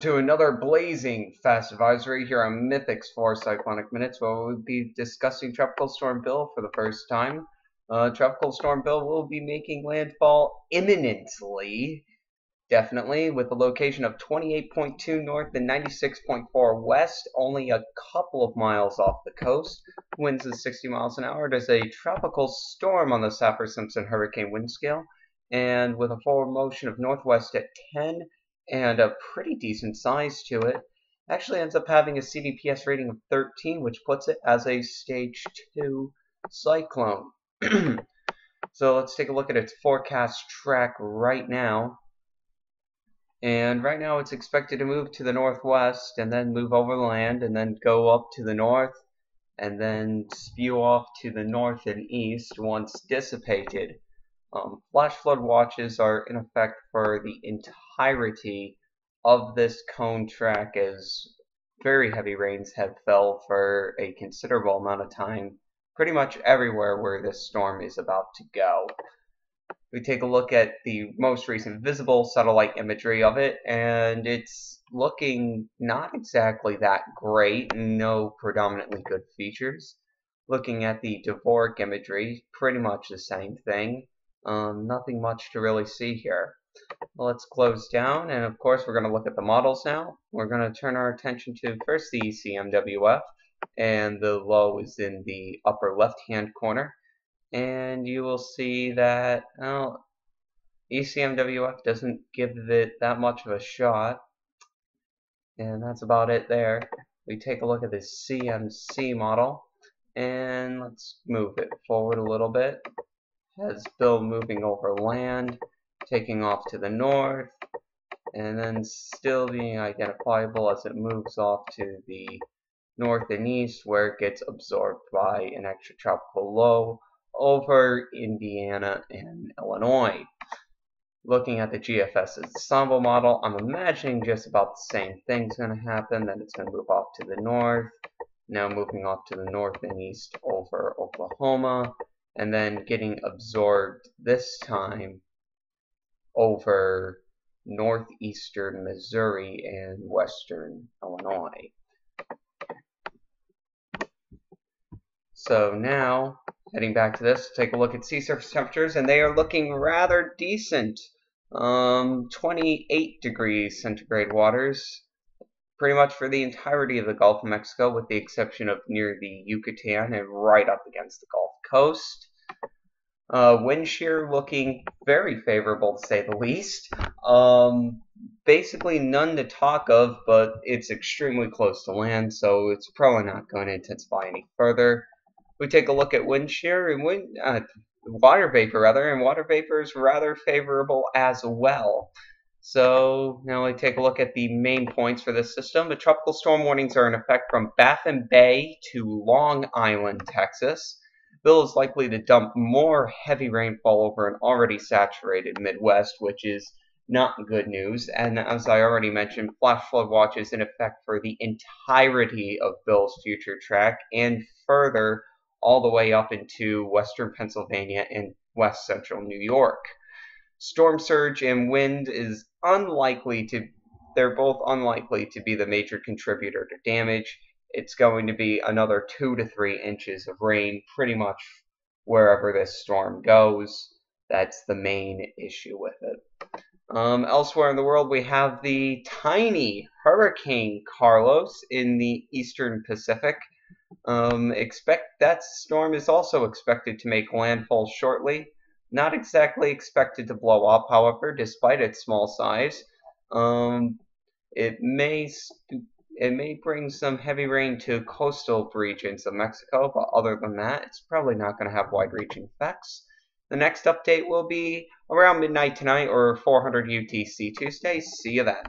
To another blazing fast advisory here on MYTHIC'S for Cyclonic Minutes, where we'll be discussing Tropical Storm Bill for the first time. Tropical Storm Bill will be making landfall imminently, definitely, with a location of 28.2 north and 96.4 west, only a couple of miles off the coast. Winds at 60 miles an hour. There's a tropical storm on the Saffir-Simpson hurricane wind scale, and with a forward motion of northwest at 10 and a pretty decent size to it. Actually ends up having a CDPS rating of 13, which puts it as a stage 2 cyclone. So let's take a look at its forecast track right now. And right now it's expected to move to the northwest and then move over the land and then go up to the north and then spew off to the north and east once dissipated. Flash flood watches are in effect for the entirety of this cone track, as very heavy rains have fell for a considerable amount of time pretty much everywhere where this storm is about to go. We take a look at the most recent visible satellite imagery of it, and it's looking not exactly that great, no predominantly good features. Looking at the Dvorak imagery, pretty much the same thing. Nothing much to really see here. Let's close down, and of course we're going to look at the models now. We're going to turn our attention to first the ECMWF, and the low is in the upper left hand corner, and you will see that ECMWF doesn't give it that much of a shot, and that's about it there. We take a look at the CMC model, and let's move it forward a little bit. Has Bill moving over land, taking off to the north, and then still being identifiable as it moves off to the north and east, where it gets absorbed by an extratropical low over Indiana and Illinois. Looking at the GFS ensemble model, I'm imagining just about the same thing's going to happen, that it's going to move off to the north, now moving off to the north and east over Oklahoma, and then getting absorbed this time over northeastern Missouri and western Illinois. So now, heading back to this, take a look at sea surface temperatures, and they are looking rather decent. 28 degrees centigrade waters, pretty much for the entirety of the Gulf of Mexico, with the exception of near the Yucatan and right up against the Gulf Coast. Wind shear looking very favorable, to say the least. Basically none to talk of, but it's extremely close to land, so it's probably not going to intensify any further. We take a look at wind shear and water vapor, and water vapor is rather favorable as well. So now we take a look at the main points for this system. The tropical storm warnings are in effect from Baffin Bay to Long Island, Texas. Bill is likely to dump more heavy rainfall over an already saturated Midwest, which is not good news. And as I already mentioned, flash flood watch is in effect for the entirety of Bill's future track and further all the way up into western Pennsylvania and west central New York. Storm surge and wind is they're both unlikely to be the major contributor to damage. It's going to be another 2 to 3 inches of rain pretty much wherever this storm goes. That's the main issue with it. Elsewhere in the world, we have the tiny Hurricane Carlos in the eastern Pacific. That storm is also expected to make landfall shortly. Not exactly expected to blow up, however, despite its small size. It may bring some heavy rain to coastal regions of Mexico, but other than that, it's probably not going to have wide-reaching effects. The next update will be around midnight tonight or 400 UTC Tuesday. See you then.